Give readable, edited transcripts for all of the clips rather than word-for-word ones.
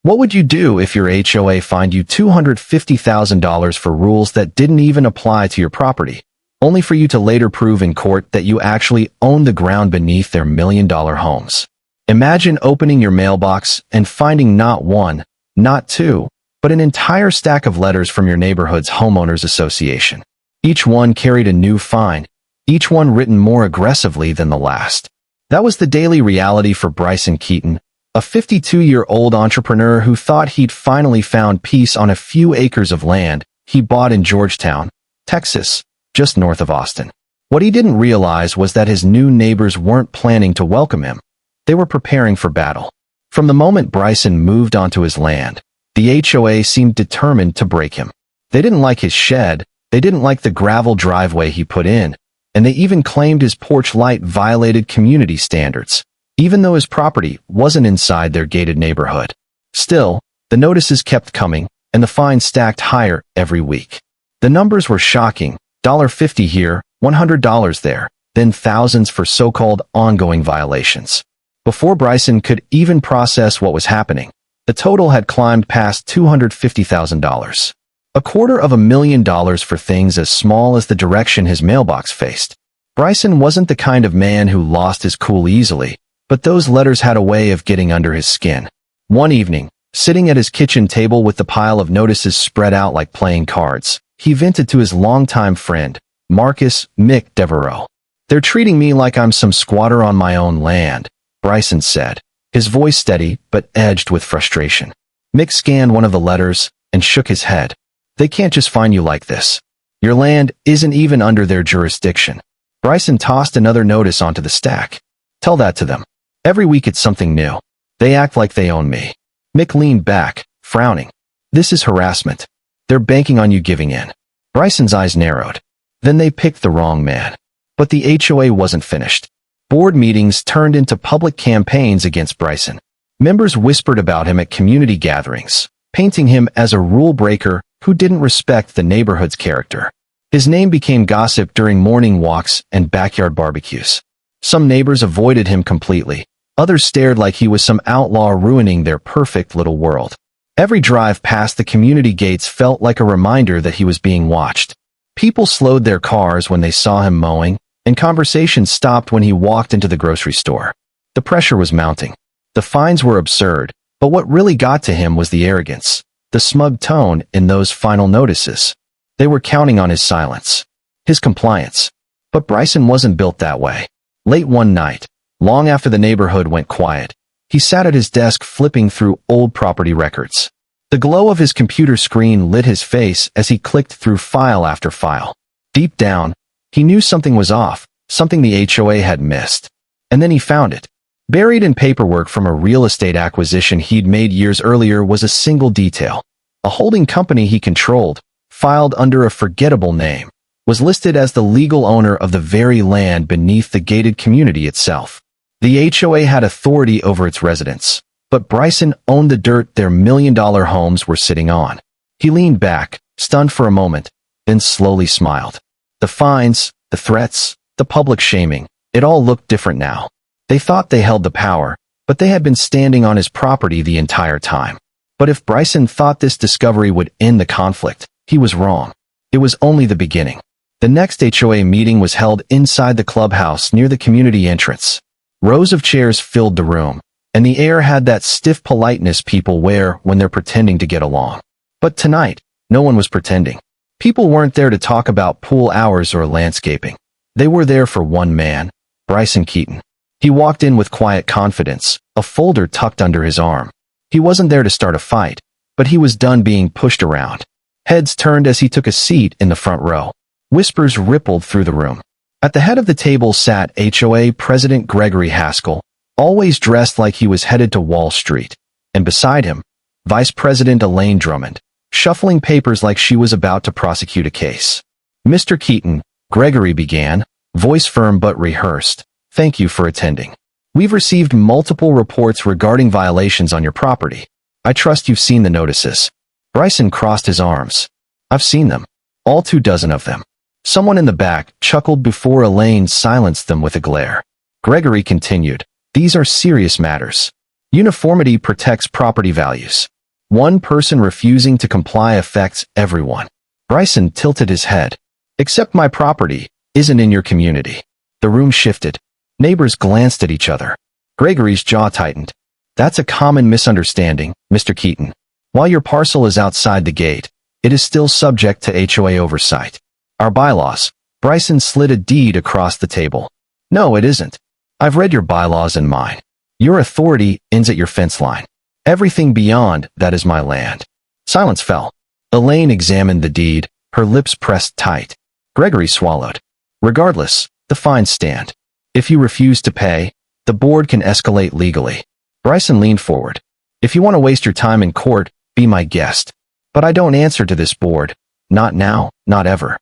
What would you do if your HOA fined you $250,000 for rules that didn't even apply to your property, only for you to later prove in court that you actually own the ground beneath their million-dollar homes? Imagine opening your mailbox and finding not one, not two, but an entire stack of letters from your neighborhood's homeowners association. Each one carried a new fine, each one written more aggressively than the last. That was the daily reality for Bryson Keaton, a 52-year-old entrepreneur who thought he'd finally found peace on a few acres of land he bought in Georgetown, Texas, just north of Austin. What he didn't realize was that his new neighbors weren't planning to welcome him. They were preparing for battle. From the moment Bryson moved onto his land, the HOA seemed determined to break him. They didn't like his shed, they didn't like the gravel driveway he put in, and they even claimed his porch light violated community standards, even though his property wasn't inside their gated neighborhood. Still, the notices kept coming, and the fines stacked higher every week. The numbers were shocking: $50 here, $100 there, then thousands for so-called ongoing violations. Before Bryson could even process what was happening, the total had climbed past $250,000. $250,000 for things as small as the direction his mailbox faced. Bryson wasn't the kind of man who lost his cool easily, but those letters had a way of getting under his skin. One evening, sitting at his kitchen table with the pile of notices spread out like playing cards, he vented to his longtime friend, Marcus "Mick" Devereaux. "They're treating me like I'm some squatter on my own land," Bryson said, his voice steady but edged with frustration. Mick scanned one of the letters and shook his head. "They can't just fine you like this. Your land isn't even under their jurisdiction." Bryson tossed another notice onto the stack. "Tell that to them. Every week it's something new. They act like they own me." Mick leaned back, frowning. "This is harassment. They're banking on you giving in." Bryson's eyes narrowed. Then they picked the wrong man. But the HOA wasn't finished. Board meetings turned into public campaigns against Bryson. Members whispered about him at community gatherings, painting him as a rule breaker who didn't respect the neighborhood's character. His name became gossip during morning walks and backyard barbecues. Some neighbors avoided him completely. Others stared like he was some outlaw ruining their perfect little world. Every drive past the community gates felt like a reminder that he was being watched. People slowed their cars when they saw him mowing, and conversations stopped when he walked into the grocery store. The pressure was mounting. The fines were absurd, but what really got to him was the arrogance, the smug tone in those final notices. They were counting on his silence, his compliance. But Bryson wasn't built that way. Late one night, long after the neighborhood went quiet, he sat at his desk flipping through old property records. The glow of his computer screen lit his face as he clicked through file after file. Deep down, he knew something was off, something the HOA had missed. And then he found it. Buried in paperwork from a real estate acquisition he'd made years earlier was a single detail. A holding company he controlled, filed under a forgettable name, was listed as the legal owner of the very land beneath the gated community itself. The HOA had authority over its residents, but Bryson owned the dirt their million-dollar homes were sitting on. He leaned back, stunned for a moment, then slowly smiled. The fines, the threats, the public shaming, it all looked different now. They thought they held the power, but they had been standing on his property the entire time. But if Bryson thought this discovery would end the conflict, he was wrong. It was only the beginning. The next HOA meeting was held inside the clubhouse near the community entrance. Rows of chairs filled the room, and the air had that stiff politeness people wear when they're pretending to get along. But tonight, no one was pretending. People weren't there to talk about pool hours or landscaping. They were there for one man, Bryson Keaton. He walked in with quiet confidence, a folder tucked under his arm. He wasn't there to start a fight, but he was done being pushed around. Heads turned as he took a seat in the front row. Whispers rippled through the room. At the head of the table sat HOA President Gregory Haskell, always dressed like he was headed to Wall Street, and beside him, Vice President Elaine Drummond, shuffling papers like she was about to prosecute a case. "Mr. Keaton," Gregory began, voice firm but rehearsed, "thank you for attending. We've received multiple reports regarding violations on your property. I trust you've seen the notices." Bryson crossed his arms. "I've seen them. All 24 of them." Someone in the back chuckled before Elaine silenced them with a glare. Gregory continued, "These are serious matters. Uniformity protects property values. One person refusing to comply affects everyone. Bryson tilted his head. Except my property isn't in your community. The room shifted. Neighbors glanced at each other. Gregory's jaw tightened. That's a common misunderstanding, Mr. Keaton. While your parcel is outside the gate, it is still subject to HOA oversight. Our bylaws. Bryson slid a deed across the table. No, it isn't. I've read your bylaws and mine. Your authority ends at your fence line. Everything beyond that is my land. Silence fell. Elaine examined the deed, her lips pressed tight. Gregory swallowed. Regardless, the fines stand. If you refuse to pay, the board can escalate legally. Bryson leaned forward. If you want to waste your time in court, be my guest. But I don't answer to this board. Not now, not ever.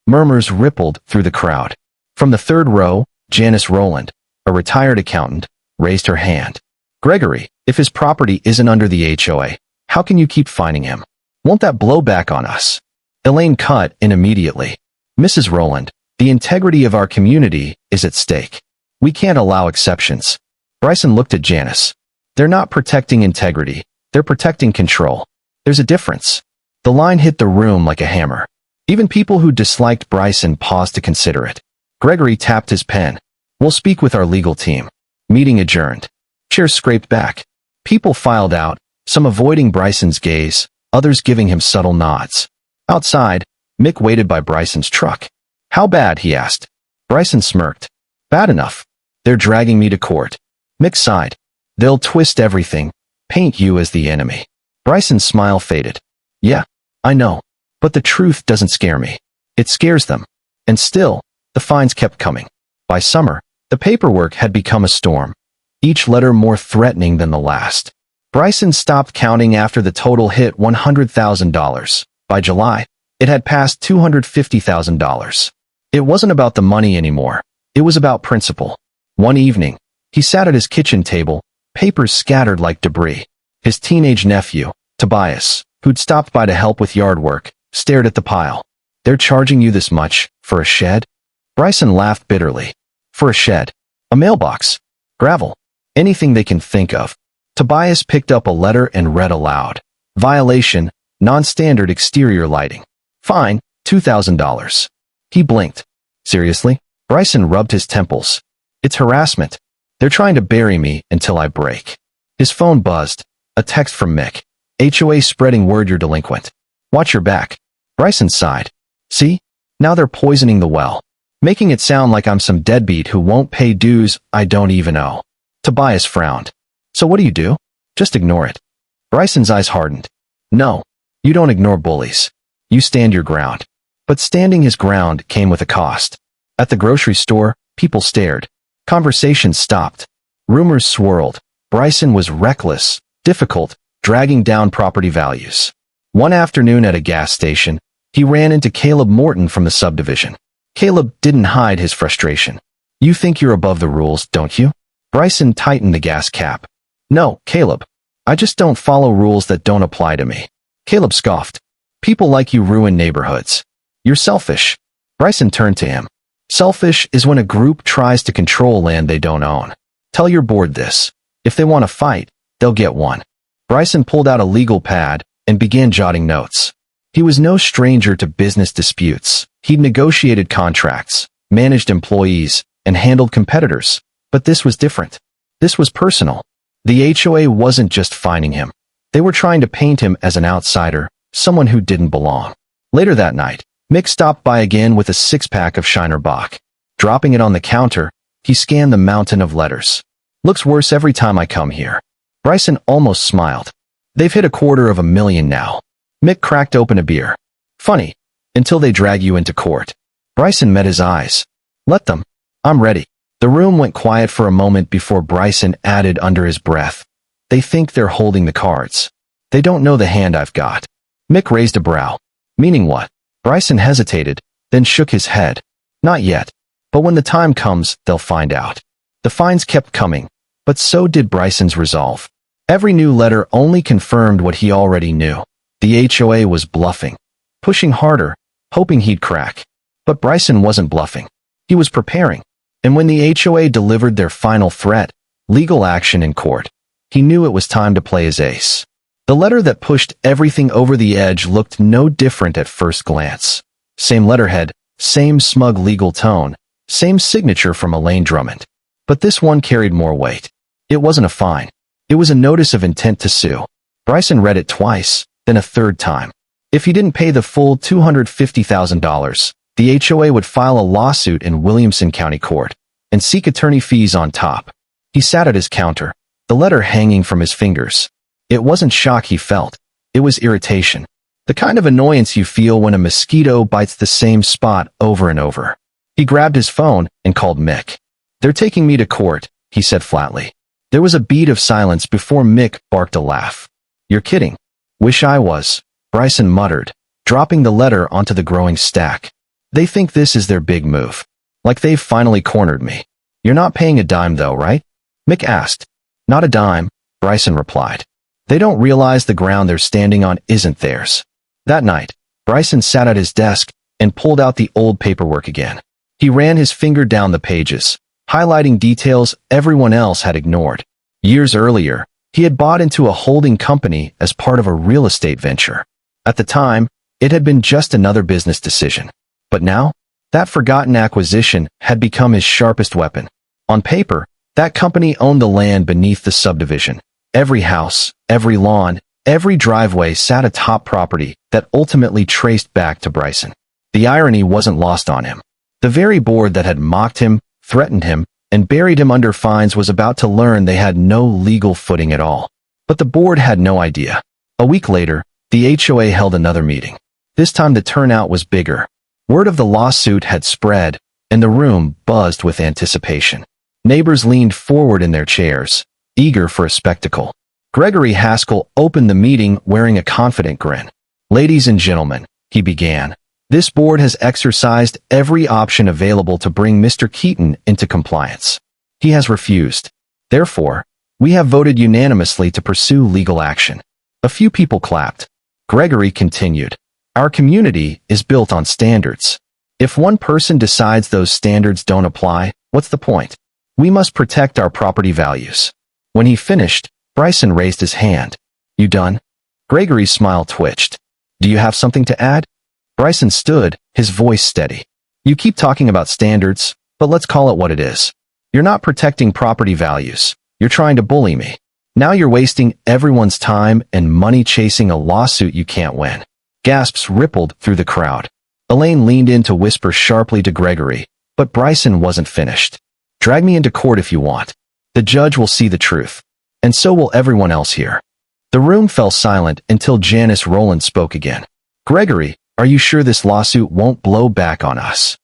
Murmurs rippled through the crowd. From the third row, Janice Rowland, a retired accountant, raised her hand. Gregory, if his property isn't under the HOA, how can you keep fining him? Won't that blow back on us? Elaine cut in immediately. Mrs. Rowland, the integrity of our community is at stake. We can't allow exceptions. Bryson looked at Janice. They're not protecting integrity. They're protecting control. There's a difference. The line hit the room like a hammer. Even people who disliked Bryson paused to consider it. Gregory tapped his pen. We'll speak with our legal team. Meeting adjourned. Chairs scraped back. People filed out, some avoiding Bryson's gaze, others giving him subtle nods. Outside, Mick waited by Bryson's truck. How bad, he asked. Bryson smirked. Bad enough. They're dragging me to court. Mick sighed. They'll twist everything, paint you as the enemy. Bryson's smile faded. Yeah, I know. But the truth doesn't scare me. It scares them. And still, the fines kept coming. By summer, the paperwork had become a storm, each letter more threatening than the last. Bryson stopped counting after the total hit $100,000. By July, it had passed $250,000. It wasn't about the money anymore. It was about principle. One evening, he sat at his kitchen table, papers scattered like debris. His teenage nephew, Tobias, who'd stopped by to help with yard work, stared at the pile. They're charging you this much for a shed? Bryson laughed bitterly. For a shed. A mailbox. Gravel. Anything they can think of. Tobias picked up a letter and read aloud. Violation, non-standard exterior lighting. Fine, $2,000. He blinked. Seriously? Bryson rubbed his temples. It's harassment. They're trying to bury me until I break. His phone buzzed. A text from Mick. HOA spreading word you're delinquent. Watch your back. Bryson sighed. See? Now they're poisoning the well. Making it sound like I'm some deadbeat who won't pay dues I don't even owe. Tobias frowned. So what do? Just ignore it. Bryson's eyes hardened. No, you don't ignore bullies. You stand your ground. But standing his ground came with a cost. At the grocery store, people stared. Conversations stopped. Rumors swirled. Bryson was reckless, difficult, dragging down property values. One afternoon at a gas station, he ran into Caleb Morton from the subdivision. Caleb didn't hide his frustration. You think you're above the rules, don't you? Bryson tightened the gas cap. No, Caleb. I just don't follow rules that don't apply to me. Caleb scoffed. People like you ruin neighborhoods. You're selfish. Bryson turned to him. Selfish is when a group tries to control land they don't own. Tell your board this. If they want to fight, they'll get one. Bryson pulled out a legal pad and began jotting notes. He was no stranger to business disputes. He'd negotiated contracts, managed employees, and handled competitors. But this was different. This was personal. The HOA wasn't just fining him. They were trying to paint him as an outsider, someone who didn't belong. Later that night, Mick stopped by again with a six-pack of Shiner Bock. Dropping it on the counter, he scanned the mountain of letters. Looks worse every time I come here. Bryson almost smiled. They've hit $250,000 now. Mick cracked open a beer. Funny, until they drag you into court. Bryson met his eyes. Let them. I'm ready. The room went quiet for a moment before Bryson added under his breath. They think they're holding the cards. They don't know the hand I've got. Mick raised a brow. Meaning what? Bryson hesitated, then shook his head. Not yet. But when the time comes, they'll find out. The fines kept coming, but so did Bryson's resolve. Every new letter only confirmed what he already knew. The HOA was bluffing. Pushing harder, hoping he'd crack. But Bryson wasn't bluffing. He was preparing. And when the HOA delivered their final threat, legal action in court, He knew it was time to play his ace. The letter that pushed everything over the edge looked no different at first glance. Same letterhead, same smug legal tone, same signature from Elaine Drummond. But this one carried more weight. It wasn't a fine. It was a notice of intent to sue. Bryson read it twice, then a third time. If he didn't pay the full $250,000, the HOA would file a lawsuit in Williamson County Court and seek attorney fees on top. He sat at his counter, the letter hanging from his fingers. It wasn't shock he felt. It was irritation. The kind of annoyance you feel when a mosquito bites the same spot over and over. He grabbed his phone and called Mick. "They're taking me to court," he said flatly. There was a beat of silence before Mick barked a laugh. "You're kidding." "Wish I was," Bryson muttered, dropping the letter onto the growing stack. "They think this is their big move. Like they've finally cornered me." "You're not paying a dime though, right?" Mick asked. "Not a dime," Bryson replied. "They don't realize the ground they're standing on isn't theirs." That night, Bryson sat at his desk and pulled out the old paperwork again. He ran his finger down the pages, highlighting details everyone else had ignored. Years earlier, he had bought into a holding company as part of a real estate venture. At the time, it had been just another business decision. But now, that forgotten acquisition had become his sharpest weapon. On paper, that company owned the land beneath the subdivision. Every house, every lawn, every driveway sat atop property that ultimately traced back to Bryson. The irony wasn't lost on him. The very board that had mocked him, threatened him, and buried him under fines was about to learn they had no legal footing at all. But the board had no idea. A week later, the HOA held another meeting. This time the turnout was bigger. Word of the lawsuit had spread, and the room buzzed with anticipation. Neighbors leaned forward in their chairs, eager for a spectacle. Gregory Haskell opened the meeting wearing a confident grin. "Ladies and gentlemen," he began, "this board has exercised every option available to bring Mr. Keaton into compliance. He has refused. Therefore, we have voted unanimously to pursue legal action." A few people clapped. Gregory continued, "Our community is built on standards. If one person decides those standards don't apply, what's the point? We must protect our property values." When he finished, Bryson raised his hand. "You done?" Gregory's smile twitched. "Do you have something to add?" Bryson stood, his voice steady. "You keep talking about standards, but let's call it what it is. You're not protecting property values. You're trying to bully me. Now you're wasting everyone's time and money chasing a lawsuit you can't win." Gasps rippled through the crowd. Elaine leaned in to whisper sharply to Gregory, but Bryson wasn't finished. "Drag me into court if you want. The judge will see the truth. And so will everyone else here." The room fell silent until Janice Rowland spoke again. "Gregory, are you sure this lawsuit won't blow back on us?"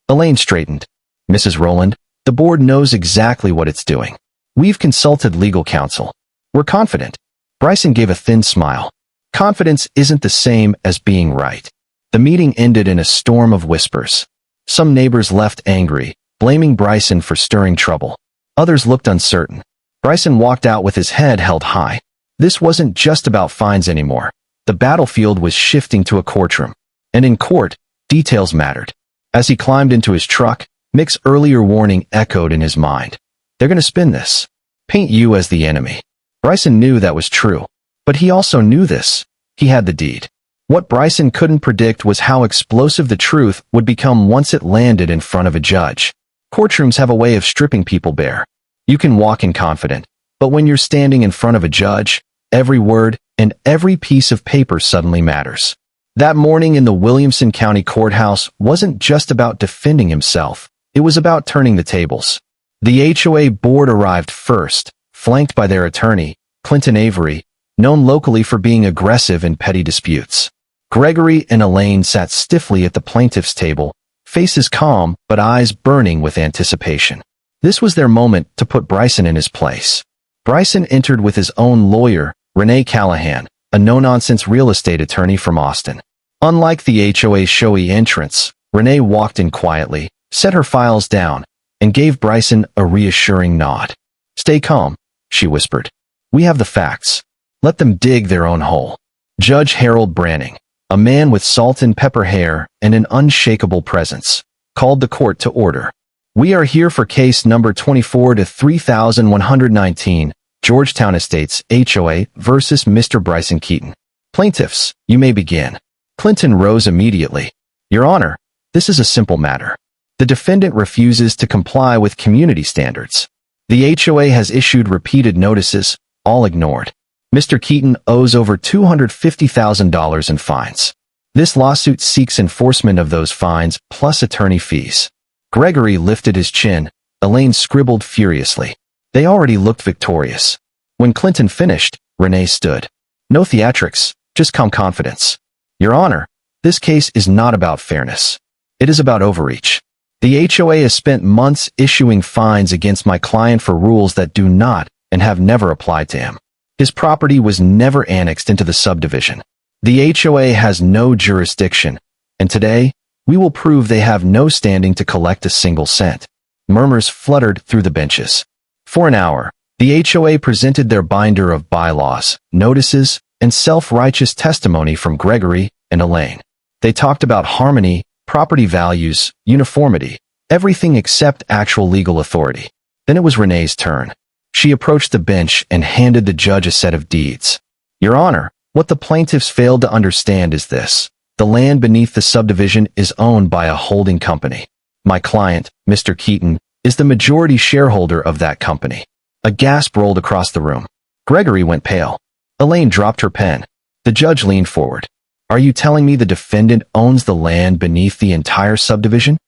Elaine straightened. "Mrs. Rowland, the board knows exactly what it's doing. We've consulted legal counsel. We're confident." Bryson gave a thin smile. Confidence isn't the same as being right. The meeting ended in a storm of whispers. Some neighbors left angry, blaming Bryson for stirring trouble. Others looked uncertain. Bryson walked out with his head held high. This wasn't just about fines anymore. The battlefield was shifting to a courtroom. And in court, details mattered. As he climbed into his truck, Mick's earlier warning echoed in his mind. "They're going to spin this. Paint you as the enemy." Bryson knew that was true. But he also knew this. He had the deed. What Bryson couldn't predict was how explosive the truth would become once it landed in front of a judge. Courtrooms have a way of stripping people bare. You can walk in confident, but when you're standing in front of a judge, every word and every piece of paper suddenly matters. That morning in the Williamson County Courthouse wasn't just about defending himself. It was about turning the tables. The HOA board arrived first, flanked by their attorney, Clinton Avery, known locally for being aggressive in petty disputes. Gregory and Elaine sat stiffly at the plaintiff's table, faces calm but eyes burning with anticipation. This was their moment to put Bryson in his place. Bryson entered with his own lawyer, Renee Callahan, a no-nonsense real estate attorney from Austin. Unlike the HOA's showy entrance, Renee walked in quietly, set her files down, and gave Bryson a reassuring nod. "Stay calm," she whispered. "We have the facts. Let them dig their own hole." Judge Harold Branning, a man with salt and pepper hair and an unshakable presence, called the court to order. "We are here for case number 24-3119, Georgetown Estates HOA versus Mr. Bryson Keaton. Plaintiffs, you may begin. Clinton rose immediately. Your Honor, this is a simple matter. The defendant refuses to comply with community standards. The HOA has issued repeated notices, all ignored. Mr. Keaton owes over $250,000 in fines. This lawsuit seeks enforcement of those fines plus attorney fees. Gregory lifted his chin. Elaine scribbled furiously. They already looked victorious. When Clinton finished, Renee stood. No theatrics, just calm confidence. Your Honor, this case is not about fairness. It is about overreach. The HOA has spent months issuing fines against my client for rules that do not and have never applied to him. His property was never annexed into the subdivision. The HOA has no jurisdiction, and today, we will prove they have no standing to collect a single cent. Murmurs fluttered through the benches. For an hour, the HOA presented their binder of bylaws, notices, and self-righteous testimony from Gregory and Elaine. They talked about harmony, property values, uniformity, everything except actual legal authority. Then it was Renee's turn. She approached the bench and handed the judge a set of deeds. Your Honor, what the plaintiffs failed to understand is this. The land beneath the subdivision is owned by a holding company. My client, Mr. Keaton, is the majority shareholder of that company. A gasp rolled across the room. Gregory went pale. Elaine dropped her pen. The judge leaned forward. Are you telling me the defendant owns the land beneath the entire subdivision?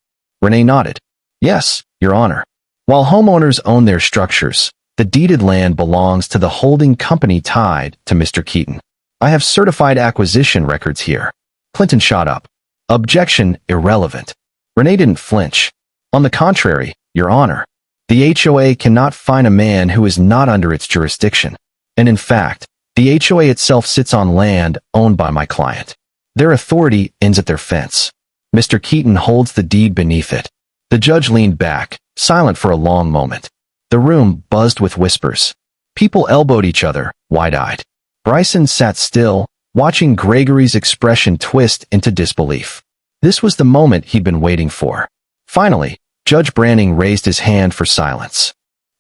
Renee nodded. Yes, Your Honor. While homeowners own their structures, the deeded land belongs to the holding company tied to Mr. Keaton. I have certified acquisition records here. Clinton shot up. Objection irrelevant. Renee didn't flinch. On the contrary, Your Honor, the HOA cannot fine a man who is not under its jurisdiction. And in fact, the HOA itself sits on land owned by my client. Their authority ends at their fence. Mr. Keaton holds the deed beneath it. The judge leaned back, silent for a long moment. The room buzzed with whispers. People elbowed each other, wide-eyed. Bryson sat still, watching Gregory's expression twist into disbelief. This was the moment he'd been waiting for. Finally, Judge Branning raised his hand for silence.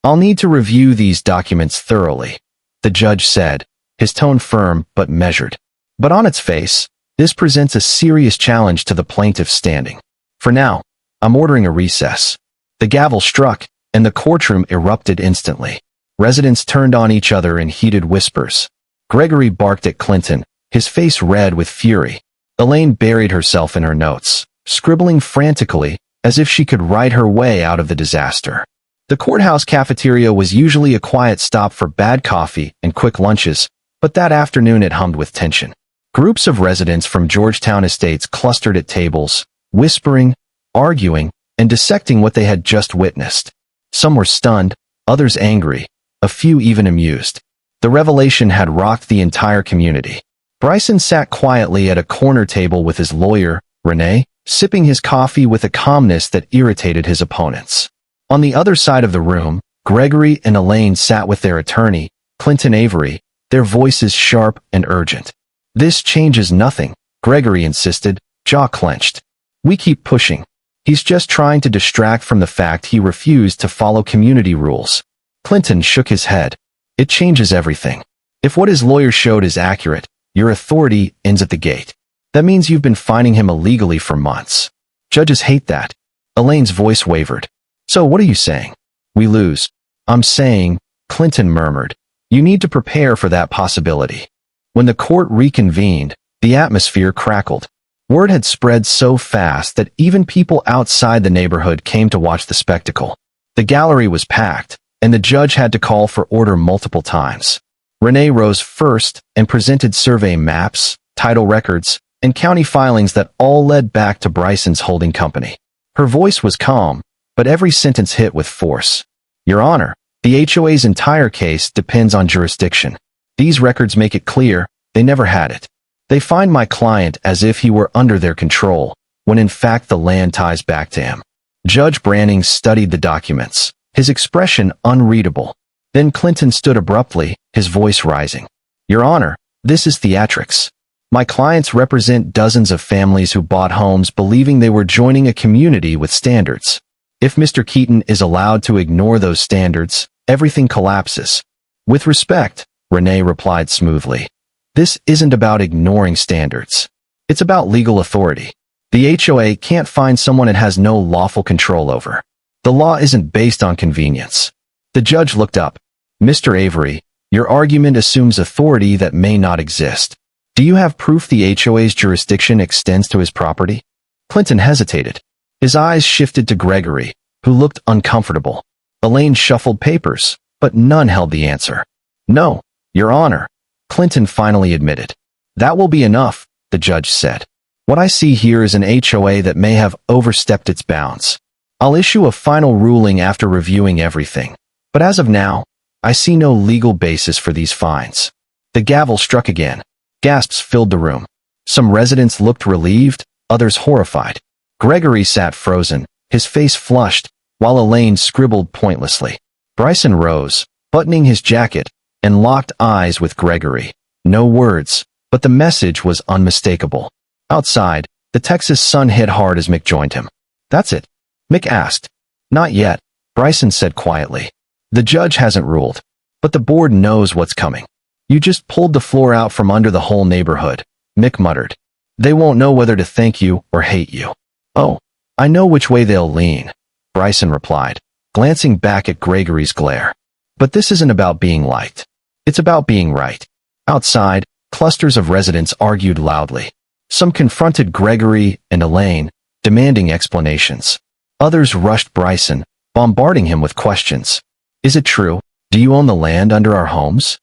I'll need to review these documents thoroughly, the judge said, his tone firm but measured. But on its face, this presents a serious challenge to the plaintiff's standing. For now, I'm ordering a recess. The gavel struck, and the courtroom erupted instantly. Residents turned on each other in heated whispers. Gregory barked at Clinton, his face red with fury. Elaine buried herself in her notes, scribbling frantically as if she could write her way out of the disaster. The courthouse cafeteria was usually a quiet stop for bad coffee and quick lunches, but that afternoon it hummed with tension. Groups of residents from Georgetown Estates clustered at tables, whispering, arguing, and dissecting what they had just witnessed. Some were stunned, others angry, a few even amused. The revelation had rocked the entire community. Bryson sat quietly at a corner table with his lawyer, Renee, sipping his coffee with a calmness that irritated his opponents. On the other side of the room, Gregory and Elaine sat with their attorney, Clinton Avery, their voices sharp and urgent. This changes nothing, Gregory insisted, jaw clenched. We keep pushing. He's just trying to distract from the fact he refused to follow community rules. Clinton shook his head. It changes everything. If what his lawyer showed is accurate, your authority ends at the gate. That means you've been fining him illegally for months. Judges hate that. Elaine's voice wavered. So what are you saying? We lose. I'm saying, Clinton murmured, you need to prepare for that possibility. When the court reconvened, the atmosphere crackled. Word had spread so fast that even people outside the neighborhood came to watch the spectacle. The gallery was packed, and the judge had to call for order multiple times. Renee rose first and presented survey maps, title records, and county filings that all led back to Bryson's holding company. Her voice was calm, but every sentence hit with force. Your Honor, the HOA's entire case depends on jurisdiction. These records make it clear they never had it. They find my client as if he were under their control, when in fact the land ties back to him. Judge Branning studied the documents, his expression unreadable. Then Clinton stood abruptly, his voice rising. Your Honor, this is theatrics. My clients represent dozens of families who bought homes believing they were joining a community with standards. If Mr. Keaton is allowed to ignore those standards, everything collapses. With respect, Renee replied smoothly. This isn't about ignoring standards. It's about legal authority. The HOA can't find someone it has no lawful control over. The law isn't based on convenience. The judge looked up. Mr. Avery, your argument assumes authority that may not exist. Do you have proof the HOA's jurisdiction extends to his property? Clinton hesitated. His eyes shifted to Gregory, who looked uncomfortable. Elaine shuffled papers, but none held the answer. No, Your Honor, Clinton finally admitted. That will be enough, the judge said. What I see here is an HOA that may have overstepped its bounds. I'll issue a final ruling after reviewing everything. But as of now, I see no legal basis for these fines. The gavel struck again. Gasps filled the room. Some residents looked relieved, others horrified. Gregory sat frozen, his face flushed, while Elaine scribbled pointlessly. Bryson rose, buttoning his jacket, and locked eyes with Gregory. No words, but the message was unmistakable. Outside, the Texas sun hit hard as Mick joined him. That's it? Mick asked. Not yet, Bryson said quietly. The judge hasn't ruled, but the board knows what's coming. You just pulled the floor out from under the whole neighborhood, Mick muttered. They won't know whether to thank you or hate you. Oh, I know which way they'll lean, Bryson replied, glancing back at Gregory's glare. But this isn't about being liked. It's about being right. Outside, clusters of residents argued loudly. Some confronted Gregory and Elaine, demanding explanations. Others rushed Bryson, bombarding him with questions. Is it true? Do you own the land under our homes?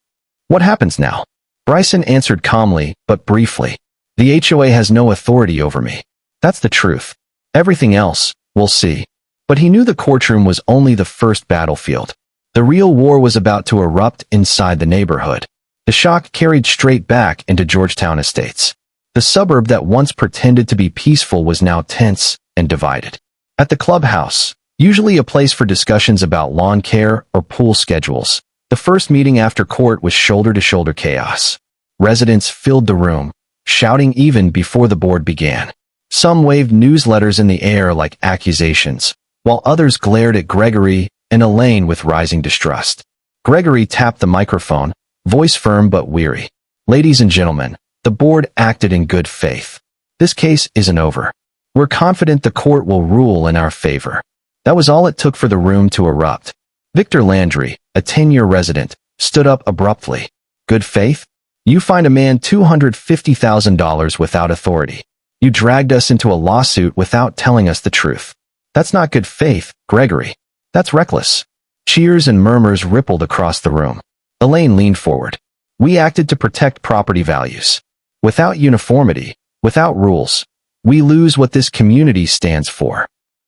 What happens now? Bryson answered calmly, but briefly. The HOA has no authority over me. That's the truth. Everything else, we'll see. But he knew the courtroom was only the first battlefield. The real war was about to erupt inside the neighborhood. The shock carried straight back into Georgetown Estates. The suburb that once pretended to be peaceful was now tense and divided. At the clubhouse, usually a place for discussions about lawn care or pool schedules, the first meeting after court was shoulder-to-shoulder chaos. Residents filled the room, shouting even before the board began. Some waved newsletters in the air like accusations, while others glared at Gregory and Elaine with rising distrust. Gregory tapped the microphone, voice firm but weary. Ladies and gentlemen, the board acted in good faith. This case isn't over. We're confident the court will rule in our favor. That was all it took for the room to erupt. Victor Landry, a 10-year resident, stood up abruptly. Good faith? You fined a man $250,000 without authority. You dragged us into a lawsuit without telling us the truth. That's not good faith, Gregory. That's reckless. Cheers and murmurs rippled across the room. Elaine leaned forward. We acted to protect property values. Without uniformity, without rules, we lose what this community stands for.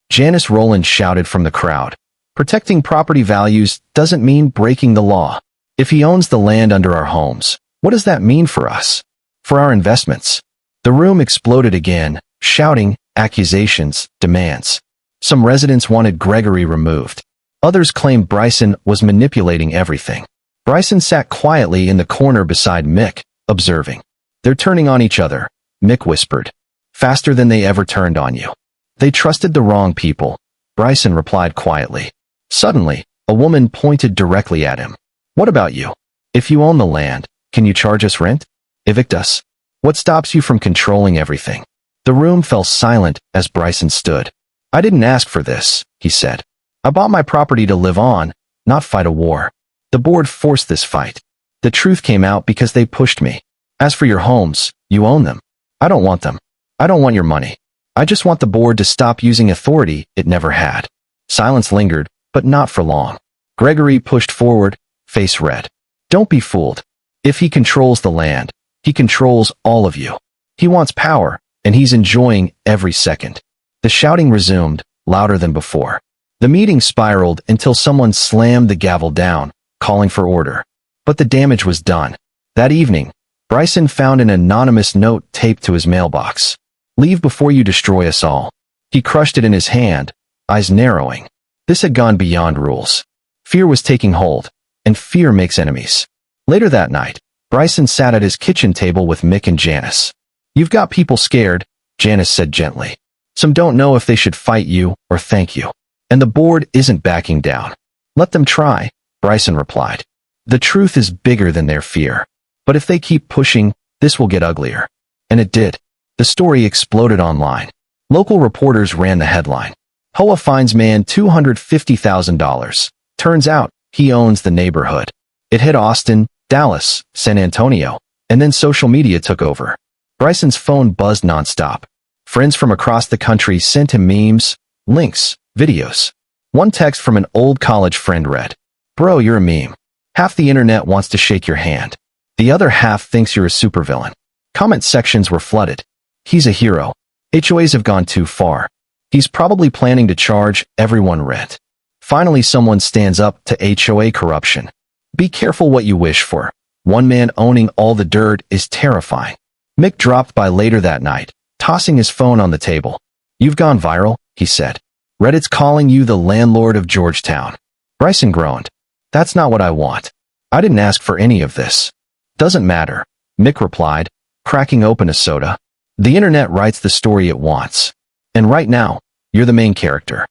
Janice Rowland shouted from the crowd. Protecting property values doesn't mean breaking the law. If he owns the land under our homes, what does that mean for us? For our investments? The room exploded again, shouting, accusations, demands. Some residents wanted Gregory removed. Others claimed Bryson was manipulating everything. Bryson sat quietly in the corner beside Mick, observing. They're turning on each other, Mick whispered. Faster than they ever turned on you. They trusted the wrong people, Bryson replied quietly. Suddenly, a woman pointed directly at him. What about you? If you own the land, can you charge us rent? Evict us? What stops you from controlling everything? The room fell silent as Bryson stood. I didn't ask for this, he said. I bought my property to live on, not fight a war. The board forced this fight. The truth came out because they pushed me. As for your homes, you own them. I don't want them. I don't want your money. I just want the board to stop using authority it never had. Silence lingered, but not for long. Gregory pushed forward, face red. Don't be fooled. If he controls the land, he controls all of you. He wants power, and he's enjoying every second. The shouting resumed, louder than before. The meeting spiraled until someone slammed the gavel down, calling for order. But the damage was done. That evening, Bryson found an anonymous note taped to his mailbox. Leave before you destroy us all. He crushed it in his hand, eyes narrowing. This had gone beyond rules. Fear was taking hold, and fear makes enemies. Later that night, Bryson sat at his kitchen table with Mick and Janice. You've got people scared, Janice said gently. Some don't know if they should fight you or thank you. And the board isn't backing down. Let them try, Bryson replied. The truth is bigger than their fear. But if they keep pushing, this will get uglier. And it did. The story exploded online. Local reporters ran the headline. HOA fines man $250,000. Turns out, he owns the neighborhood. It hit Austin, Dallas, San Antonio, and then social media took over. Bryson's phone buzzed nonstop. Friends from across the country sent him memes, links, videos. One text from an old college friend read, "Bro, you're a meme. Half the internet wants to shake your hand. The other half thinks you're a supervillain." Comment sections were flooded. "He's a hero. HOAs have gone too far. He's probably planning to charge everyone rent." Finally, someone stands up to HOA corruption. Be careful what you wish for. One man owning all the dirt is terrifying. Mick dropped by later that night, tossing his phone on the table. "You've gone viral," he said. "Reddit's calling you the landlord of Georgetown." Bryson groaned. "That's not what I want. I didn't ask for any of this." "Doesn't matter," Mick replied, cracking open a soda. "The internet writes the story it wants. And right now, you're the main character."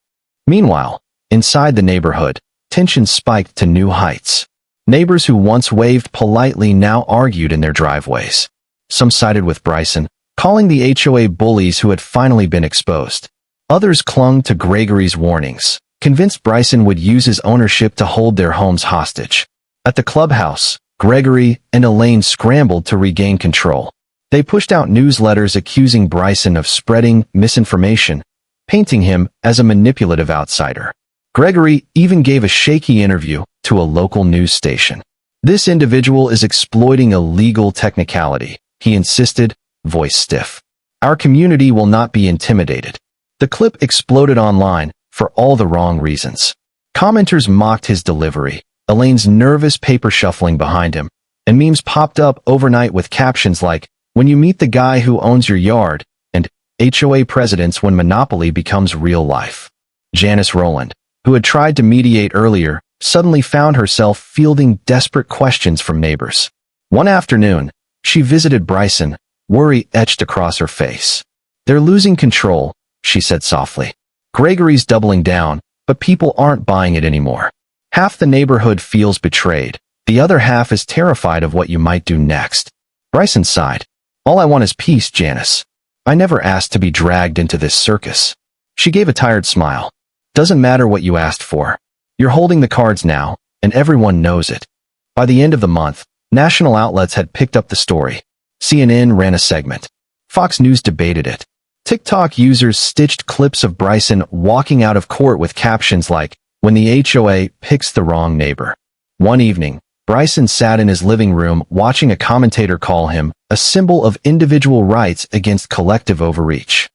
Meanwhile, inside the neighborhood, tension spiked to new heights. Neighbors who once waved politely now argued in their driveways. Some sided with Bryson, calling the HOA bullies who had finally been exposed. Others clung to Gregory's warnings, convinced Bryson would use his ownership to hold their homes hostage. At the clubhouse, Gregory and Elaine scrambled to regain control. They pushed out newsletters accusing Bryson of spreading misinformation, painting him as a manipulative outsider. Gregory even gave a shaky interview to a local news station. "This individual is exploiting a legal technicality," he insisted, voice stiff. "Our community will not be intimidated." The clip exploded online for all the wrong reasons. Commenters mocked his delivery, Elaine's nervous paper shuffling behind him, and memes popped up overnight with captions like, "When you meet the guy who owns your yard," and "HOA presidents when monopoly becomes real life." Janice Rowland, who had tried to mediate earlier, suddenly found herself fielding desperate questions from neighbors. One afternoon, she visited Bryson, worry etched across her face. "They're losing control," she said softly. "Gregory's doubling down, but people aren't buying it anymore. Half the neighborhood feels betrayed. The other half is terrified of what you might do next." Bryson sighed. "All I want is peace, Janice. I never asked to be dragged into this circus." She gave a tired smile. "Doesn't matter what you asked for. You're holding the cards now, and everyone knows it." By the end of the month, national outlets had picked up the story. CNN ran a segment. Fox News debated it. TikTok users stitched clips of Bryson walking out of court with captions like, "When the HOA picks the wrong neighbor." One evening, Bryson sat in his living room watching a commentator call him a symbol of individual rights against collective overreach.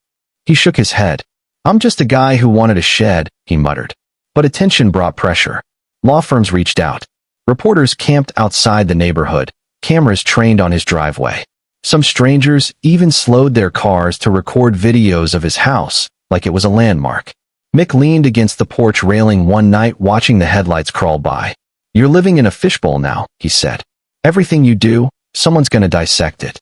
He shook his head. "I'm just a guy who wanted a shed," he muttered. But attention brought pressure. Law firms reached out. Reporters camped outside the neighborhood, cameras trained on his driveway. Some strangers even slowed their cars to record videos of his house, like it was a landmark. Mick leaned against the porch railing one night watching the headlights crawl by. "You're living in a fishbowl now," he said. "Everything you do, someone's gonna dissect it."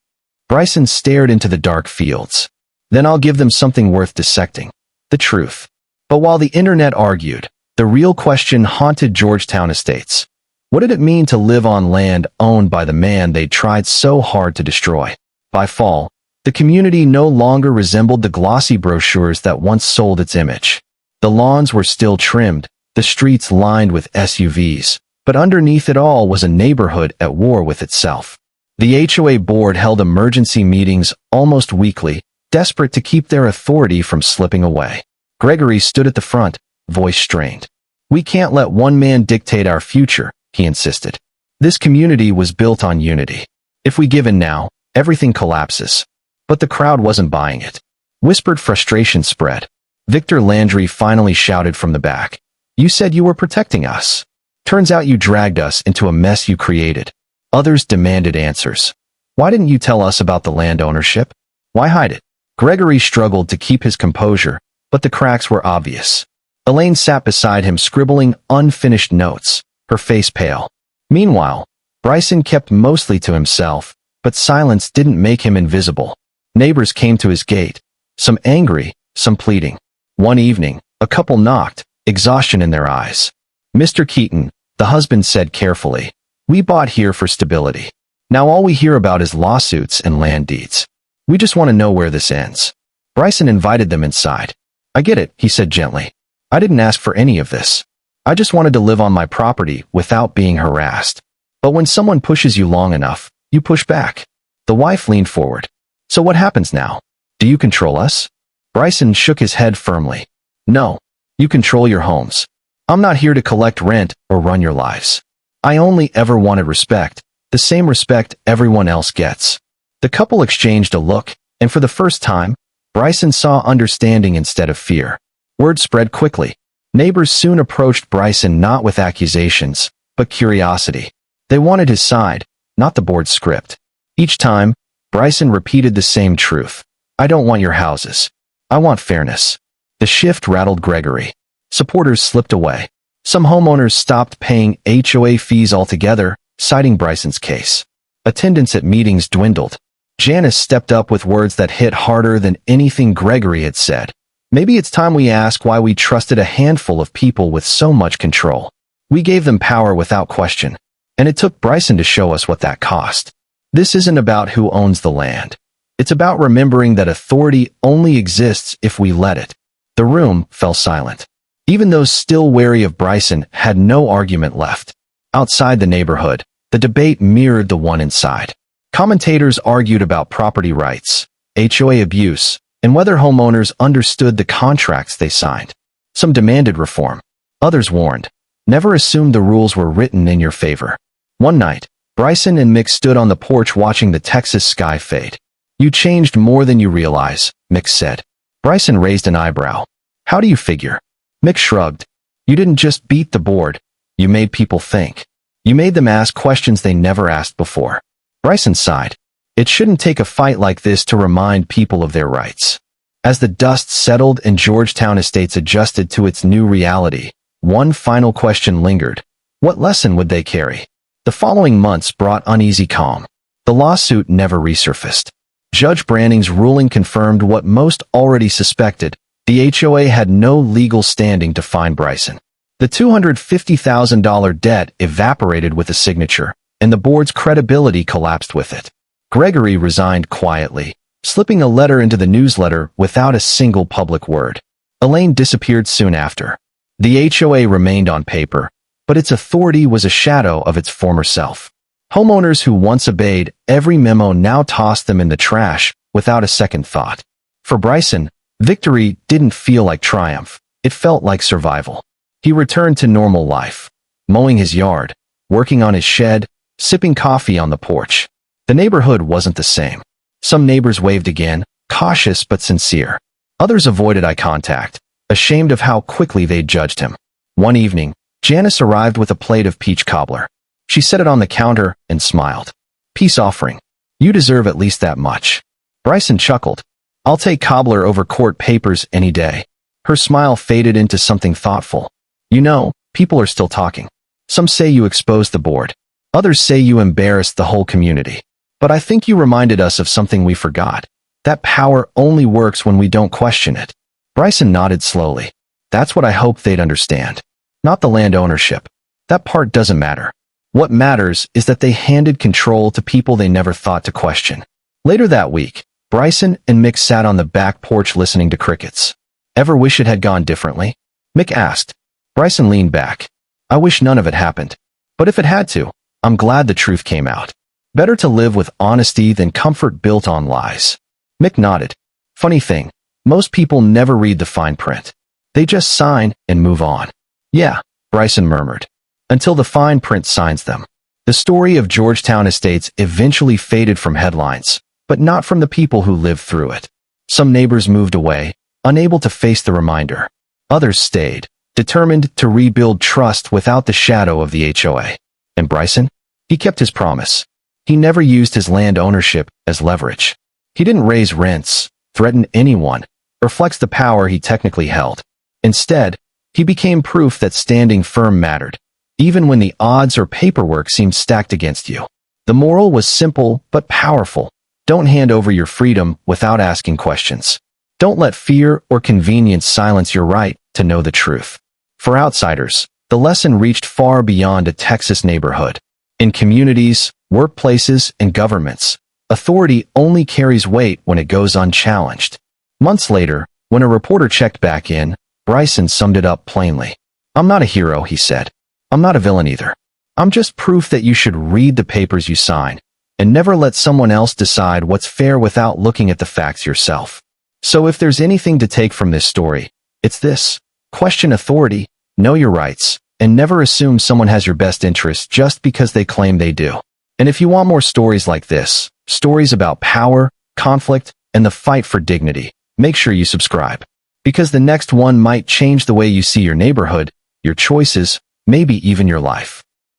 Bryson stared into the dark fields. "Then I'll give them something worth dissecting. The truth." But while the internet argued, the real question haunted Georgetown estates. What did it mean to live on land owned by the man they'd tried so hard to destroy? By fall, the community no longer resembled the glossy brochures that once sold its image. The lawns were still trimmed, the streets lined with SUVs, but underneath it all was a neighborhood at war with itself. The HOA board held emergency meetings almost weekly, desperate to keep their authority from slipping away. Gregory stood at the front, voice strained. "We can't let one man dictate our future," he insisted. "This community was built on unity. If we give in now, everything collapses." But the crowd wasn't buying it. Whispered frustration spread. Victor Landry finally shouted from the back. "You said you were protecting us. Turns out you dragged us into a mess you created." Others demanded answers. "Why didn't you tell us about the land ownership? Why hide it?" Gregory struggled to keep his composure, but the cracks were obvious. Elaine sat beside him scribbling unfinished notes, her face pale. Meanwhile, Bryson kept mostly to himself, but silence didn't make him invisible. Neighbors came to his gate, some angry, some pleading. One evening, a couple knocked, exhaustion in their eyes. "Mr. Keaton," the husband said carefully, We bought here for stability. Now all we hear about is lawsuits and land deeds. We just want to know where this ends." Bryson invited them inside. "I get it," he said gently. "I didn't ask for any of this. I just wanted to live on my property without being harassed. But when someone pushes you long enough, you push back." The wife leaned forward. "So what happens now? Do you control us?" Bryson shook his head firmly. "No. You control your homes. I'm not here to collect rent or run your lives. I only ever wanted respect, the same respect everyone else gets." The couple exchanged a look, and for the first time, Bryson saw understanding instead of fear. Word spread quickly. Neighbors soon approached Bryson not with accusations, but curiosity. They wanted his side, not the board's script. Each time, Bryson repeated the same truth. "I don't want your houses. I want fairness." The shift rattled Gregory. Supporters slipped away. Some homeowners stopped paying HOA fees altogether, citing Bryson's case. Attendance at meetings dwindled. Janice stepped up with words that hit harder than anything Gregory had said. "Maybe it's time we ask why we trusted a handful of people with so much control. We gave them power without question, and it took Bryson to show us what that cost." This isn't about who owns the land. It's about remembering that authority only exists if we let it. The room fell silent. Even those still wary of Bryson had no argument left. Outside the neighborhood, the debate mirrored the one inside. Commentators argued about property rights, HOA abuse, and whether homeowners understood the contracts they signed. Some demanded reform. Others warned, "Never assume the rules were written in your favor." One night, Bryson and Mick stood on the porch watching the Texas sky fade. "You changed more than you realize," Mick said. Bryson raised an eyebrow. "How do you figure?" Mick shrugged. "You didn't just beat the board. You made people think. You made them ask questions they never asked before." Bryson sighed. "It shouldn't take a fight like this to remind people of their rights." As the dust settled and Georgetown Estates adjusted to its new reality, one final question lingered. What lesson would they carry? The following months brought uneasy calm. The lawsuit never resurfaced. Judge Branning's ruling confirmed what most already suspected. The HOA had no legal standing to fine Bryson. The $250,000 debt evaporated with the signature, and the board's credibility collapsed with it. Gregory resigned quietly, slipping a letter into the newsletter without a single public word. Elaine disappeared soon after. The HOA remained on paper, but its authority was a shadow of its former self. Homeowners who once obeyed every memo now tossed them in the trash without a second thought. For Bryson, victory didn't feel like triumph. It felt like survival. He returned to normal life, mowing his yard, working on his shed, sipping coffee on the porch. The neighborhood wasn't the same. Some neighbors waved again, cautious but sincere. Others avoided eye contact, ashamed of how quickly they'd judged him. One evening, Janice arrived with a plate of peach cobbler. She set it on the counter and smiled. "Peace offering. You deserve at least that much." Bryson chuckled. "I'll take cobbler over court papers any day." Her smile faded into something thoughtful. "You know, people are still talking. Some say you exposed the board. Others say you embarrassed the whole community. But I think you reminded us of something we forgot. That power only works when we don't question it." Bryson nodded slowly. "That's what I hoped they'd understand. Not the land ownership. That part doesn't matter. What matters is that they handed control to people they never thought to question." Later that week, Bryson and Mick sat on the back porch listening to crickets. "Ever wish it had gone differently?" Mick asked. Bryson leaned back. "I wish none of it happened. But if it had to, I'm glad the truth came out. Better to live with honesty than comfort built on lies." Mick nodded. "Funny thing, most people never read the fine print. They just sign and move on." "Yeah," Bryson murmured. "Until the fine print signs them." The story of Georgetown Estates eventually faded from headlines, but not from the people who lived through it. Some neighbors moved away, unable to face the reminder. Others stayed, determined to rebuild trust without the shadow of the HOA. And Bryson? He kept his promise. He never used his land ownership as leverage. He didn't raise rents, threaten anyone, or flex the power he technically held. Instead, he became proof that standing firm mattered, even when the odds or paperwork seemed stacked against you. The moral was simple but powerful. Don't hand over your freedom without asking questions. Don't let fear or convenience silence your right to know the truth. For outsiders, the lesson reached far beyond a Texas neighborhood. In communities, workplaces, and governments, authority only carries weight when it goes unchallenged. Months later, when a reporter checked back in, Bryson summed it up plainly. "I'm not a hero," he said. "I'm not a villain either. I'm just proof that you should read the papers you sign, and never let someone else decide what's fair without looking at the facts yourself." So if there's anything to take from this story, it's this: question authority, know your rights, and never assume someone has your best interests just because they claim they do. And if you want more stories like this, stories about power, conflict, and the fight for dignity, make sure you subscribe. Because the next one might change the way you see your neighborhood, your choices, maybe even your life.